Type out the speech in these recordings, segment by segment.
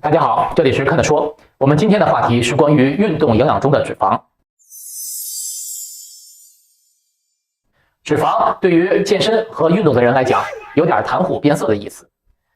大家好，这里是看的说。我们今天的话题是关于运动营养中的脂肪。脂肪对于健身和运动的人来讲，有点谈虎变色的意思。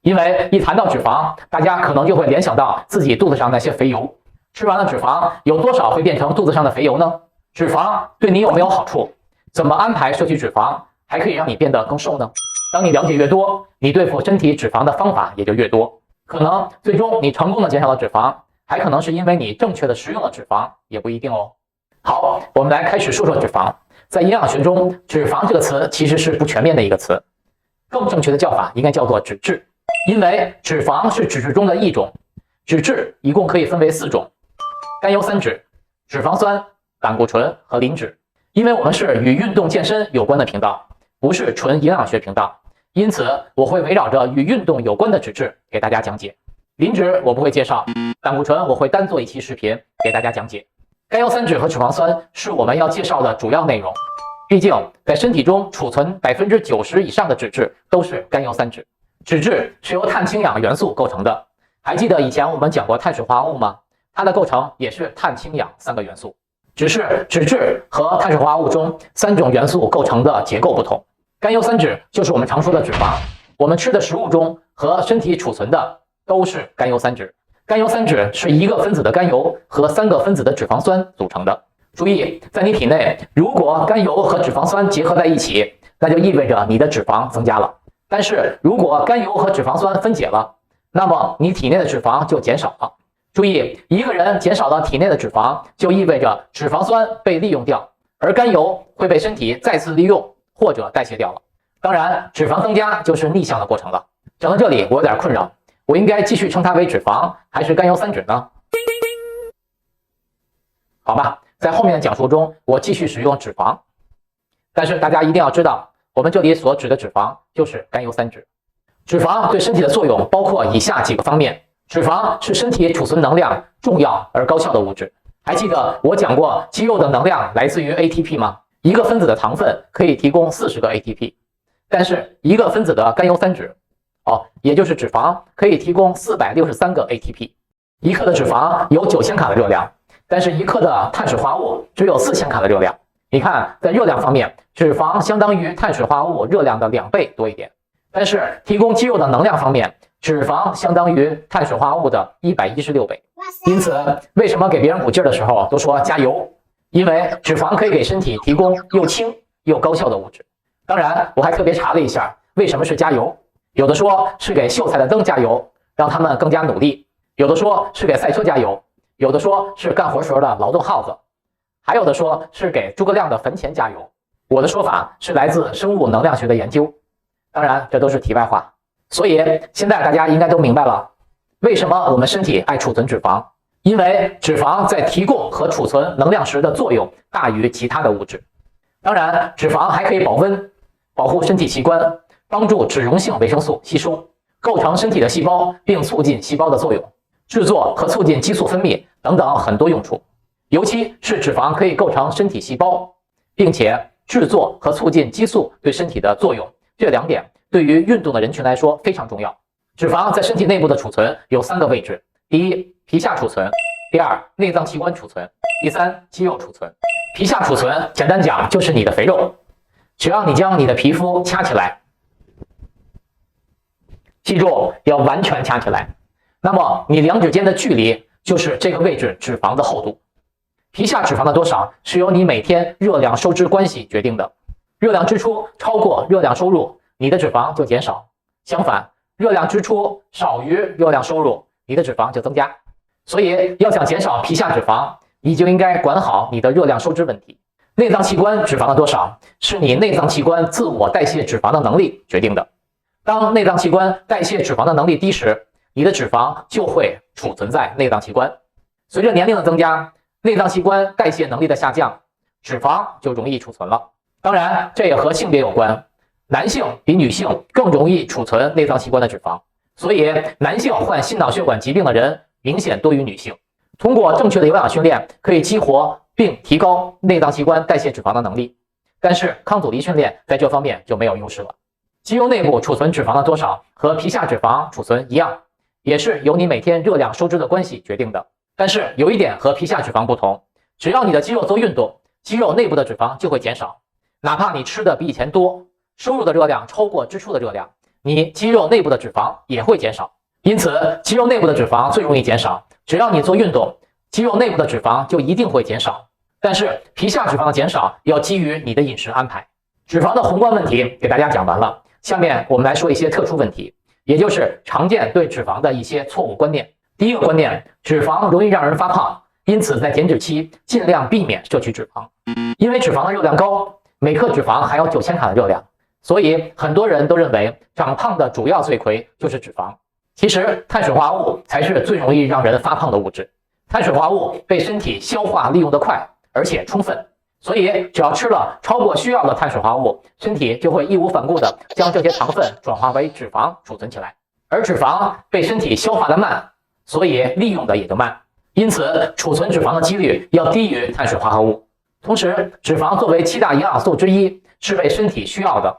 因为一谈到脂肪，大家可能就会联想到自己肚子上那些肥油。吃完了脂肪，有多少会变成肚子上的肥油呢？脂肪对你有没有好处？怎么安排摄取脂肪，还可以让你变得更瘦呢？当你了解越多，你对付身体脂肪的方法也就越多。可能最终你成功的减少了脂肪，还可能是因为你正确的食用了脂肪，也不一定哦。好，我们来开始说说脂肪。在营养学中，脂肪这个词其实是不全面的一个词，更正确的叫法应该叫做脂质，因为脂肪是脂质中的一种。脂质一共可以分为4种：甘油三酯、脂肪酸、胆固醇和磷脂。因为我们是与运动健身有关的频道，不是纯营养学频道，因此我会围绕着与运动有关的脂质给大家讲解。磷脂我不会介绍，胆固醇我会单做一期视频给大家讲解。甘油三酯和脂肪酸是我们要介绍的主要内容，毕竟在身体中储存90%以上的脂质都是甘油三酯。脂质是由碳、氢、氧元素构成的，还记得以前我们讲过碳水化合物吗？它的构成也是碳、氢、氧3个元素，只是脂质和碳水化合物中3种元素构成的结构不同。甘油三酯就是我们常说的脂肪，我们吃的食物中和身体储存的都是甘油三酯。甘油三酯是1个分子的甘油和3个分子的脂肪酸组成的。注意，在你体内，如果甘油和脂肪酸结合在一起，那就意味着你的脂肪增加了。但是如果甘油和脂肪酸分解了，那么你体内的脂肪就减少了。注意，一个人减少了体内的脂肪，就意味着脂肪酸被利用掉，而甘油会被身体再次利用或者代谢掉了。当然，脂肪增加就是逆向的过程了。讲到这里，我有点困扰，我应该继续称它为脂肪还是甘油三酯呢？好吧，在后面的讲述中，我继续使用脂肪。但是大家一定要知道，我们这里所指的脂肪就是甘油三酯。脂肪对身体的作用包括以下几个方面。脂肪是身体储存能量重要而高效的物质。还记得我讲过肌肉的能量来自于 ATP 吗？1个分子的糖分可以提供40个 ATP， 但是1个分子的甘油三酯也就是脂肪可以提供463个 ATP。 1克的脂肪有9000卡的热量，但是1克的碳水化合物只有4000卡的热量。你看，在热量方面，脂肪相当于碳水化合物热量的2倍多一点，但是提供肌肉的能量方面，脂肪相当于碳水化合物的116倍。因此，为什么给别人鼓劲儿的时候都说加油？因为脂肪可以给身体提供又轻又高效的物质。当然，我还特别查了一下，为什么是加油？有的说是给秀才的灯加油，让他们更加努力；有的说是给赛车加油；有的说是干活时候的劳动号子；还有的说是给诸葛亮的坟前加油。我的说法是来自生物能量学的研究，当然这都是题外话。所以现在大家应该都明白了，为什么我们身体爱储存脂肪？因为脂肪在提供和储存能量时的作用大于其他的物质。当然，脂肪还可以保温，保护身体器官，帮助脂溶性维生素吸收，构成身体的细胞，并促进细胞的作用，制作和促进激素分泌等等很多用处。尤其是脂肪可以构成身体细胞，并且制作和促进激素对身体的作用，这2点对于运动的人群来说非常重要。脂肪在身体内部的储存有3个位置：第一，皮下储存；第2，内脏器官储存；第3，肌肉储存。皮下储存简单讲就是你的肥肉，只要你将你的皮肤掐起来，记住要完全掐起来，那么你2指间的距离就是这个位置脂肪的厚度。皮下脂肪的多少是由你每天热量收支关系决定的，热量支出超过热量收入，你的脂肪就减少；相反，热量支出少于热量收入，你的脂肪就增加。所以要想减少皮下脂肪，你就应该管好你的热量收支问题。内脏器官脂肪的多少是你内脏器官自我代谢脂肪的能力决定的。当内脏器官代谢脂肪的能力低时，你的脂肪就会储存在内脏器官。随着年龄的增加，内脏器官代谢能力的下降，脂肪就容易储存了。当然，这也和性别有关，男性比女性更容易储存内脏器官的脂肪，所以男性患心脑血管疾病的人明显多于女性。通过正确的有氧训练，可以激活并提高内脏器官代谢脂肪的能力，但是抗阻力训练在这方面就没有优势了。肌肉内部储存脂肪的多少和皮下脂肪储存一样，也是由你每天热量收支的关系决定的。但是有一点和皮下脂肪不同，只要你的肌肉做运动，肌肉内部的脂肪就会减少，哪怕你吃的比以前多，收入的热量超过支出的热量，你肌肉内部的脂肪也会减少。因此，肌肉内部的脂肪最容易减少，只要你做运动，肌肉内部的脂肪就一定会减少。但是皮下脂肪的减少要基于你的饮食安排。脂肪的宏观问题给大家讲完了，下面我们来说一些特殊问题，也就是常见对脂肪的一些错误观念。第一个观念，脂肪容易让人发胖，因此在减脂期尽量避免摄取脂肪。因为脂肪的热量高，每克脂肪含有9000卡的热量，所以很多人都认为长胖的主要罪魁就是脂肪。其实碳水化合物才是最容易让人发胖的物质。碳水化合物被身体消化利用得快，而且充分，所以只要吃了超过需要的碳水化合物，身体就会义无反顾地将这些糖分转化为脂肪储存起来。而脂肪被身体消化得慢，所以利用的也就慢，因此储存脂肪的几率要低于碳水化合物。同时，脂肪作为7大营养素之一，是被身体需要的，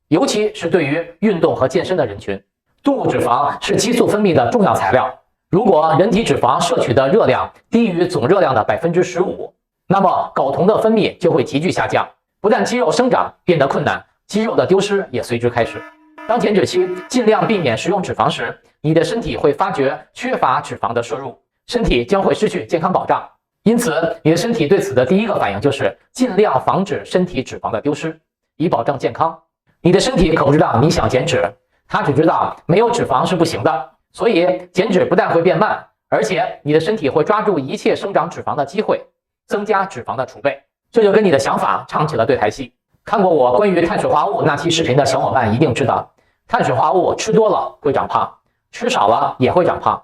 尤其是对于运动和健身的人群。动物脂肪是激素分泌的重要材料，如果人体脂肪摄取的热量低于总热量的 15%， 那么睾酮的分泌就会急剧下降，不但肌肉生长变得困难，肌肉的丢失也随之开始。当减脂期尽量避免食用脂肪时，你的身体会发觉缺乏脂肪的摄入，身体将会失去健康保障。因此，你的身体对此的第一个反应就是尽量防止身体脂肪的丢失，以保证健康。你的身体可不知道你想减脂，它只知道没有脂肪是不行的，所以减脂不但会变慢，而且你的身体会抓住一切生长脂肪的机会，增加脂肪的储备。这就跟你的想法唱起了对台戏。看过我关于碳水化合物那期视频的小伙伴一定知道，碳水化合物吃多了会长胖，吃少了也会长胖。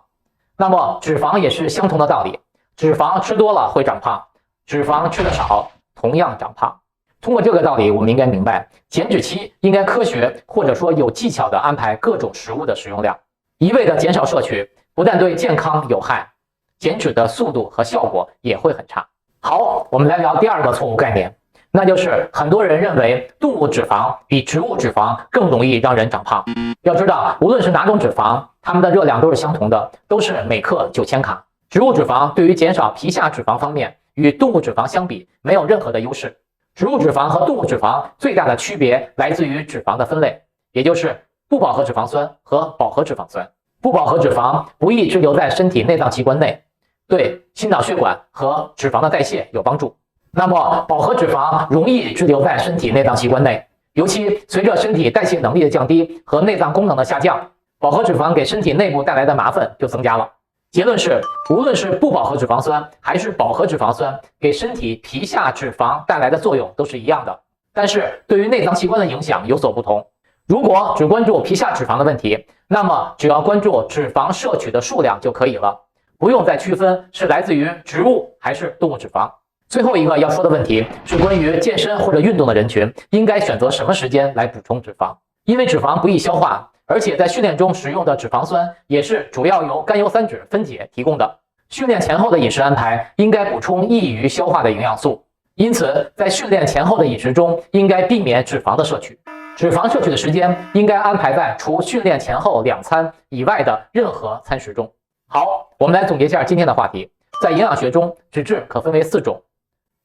那么脂肪也是相同的道理，脂肪吃多了会长胖，脂肪吃得少同样长胖。通过这个道理，我们应该明白，减脂期应该科学或者说有技巧地安排各种食物的食用量，一味的减少摄取，不但对健康有害，减脂的速度和效果也会很差。好，我们来聊第二个错误概念，那就是很多人认为动物脂肪比植物脂肪更容易让人长胖。要知道，无论是哪种脂肪，它们的热量都是相同的，都是每克9000卡。植物脂肪对于减少皮下脂肪方面，与动物脂肪相比没有任何的优势。植物脂肪和动物脂肪最大的区别来自于脂肪的分类，也就是不饱和脂肪酸和饱和脂肪酸。不饱和脂肪不易滞留在身体内脏器官内，对心脑血管和脂肪的代谢有帮助。那么饱和脂肪容易滞留在身体内脏器官内，尤其随着身体代谢能力的降低和内脏功能的下降，饱和脂肪给身体内部带来的麻烦就增加了。结论是，无论是不饱和脂肪酸还是饱和脂肪酸，给身体皮下脂肪带来的作用都是一样的，但是对于内脏器官的影响有所不同。如果只关注皮下脂肪的问题，那么只要关注脂肪摄取的数量就可以了，不用再区分是来自于植物还是动物脂肪。最后一个要说的问题是关于健身或者运动的人群应该选择什么时间来补充脂肪。因为脂肪不易消化，而且在训练中使用的脂肪酸也是主要由甘油三酯分解提供的，训练前后的饮食安排应该补充易于消化的营养素，因此在训练前后的饮食中应该避免脂肪的摄取。脂肪摄取的时间应该安排在除训练前后2餐以外的任何餐食中。好，我们来总结一下今天的话题。在营养学中，脂质可分为4种：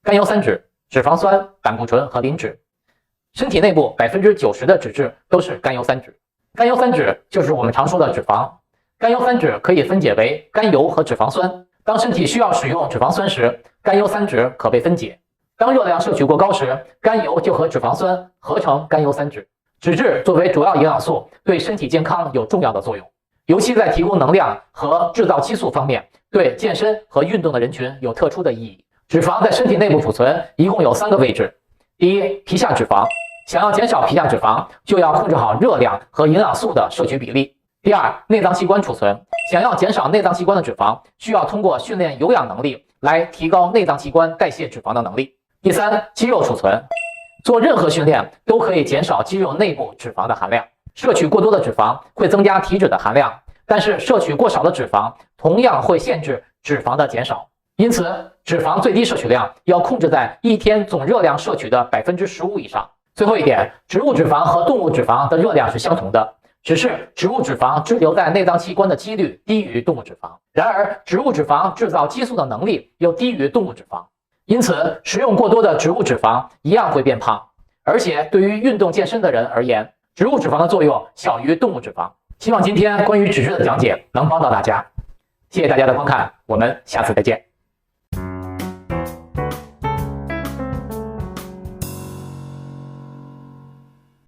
甘油三酯、脂肪酸、胆固醇和磷脂。身体内部90%的脂质都是甘油三酯。甘油三酯就是我们常说的脂肪。甘油三酯可以分解为甘油和脂肪酸。当身体需要使用脂肪酸时，甘油三酯可被分解。当热量摄取过高时，甘油就和脂肪酸合成甘油三酯。脂质作为主要营养素，对身体健康有重要的作用，尤其在提供能量和制造激素方面，对健身和运动的人群有特殊的意义。脂肪在身体内部储存一共有3个位置。第一，皮下脂肪。想要减少皮下脂肪，就要控制好热量和营养素的摄取比例。第二，内脏器官储存。想要减少内脏器官的脂肪，需要通过训练有氧能力来提高内脏器官代谢脂肪的能力。第三，肌肉储存。做任何训练都可以减少肌肉内部脂肪的含量。摄取过多的脂肪会增加体脂的含量，但是摄取过少的脂肪同样会限制脂肪的减少。因此，脂肪最低摄取量要控制在一天总热量摄取的15%以上。最后一点，植物脂肪和动物脂肪的热量是相同的，只是植物脂肪滞留在内脏器官的几率低于动物脂肪。然而，植物脂肪制造激素的能力又低于动物脂肪，因此食用过多的植物脂肪一样会变胖。而且，对于运动健身的人而言，植物脂肪的作用小于动物脂肪。希望今天关于脂质的讲解能帮到大家，谢谢大家的观看，我们下次再见。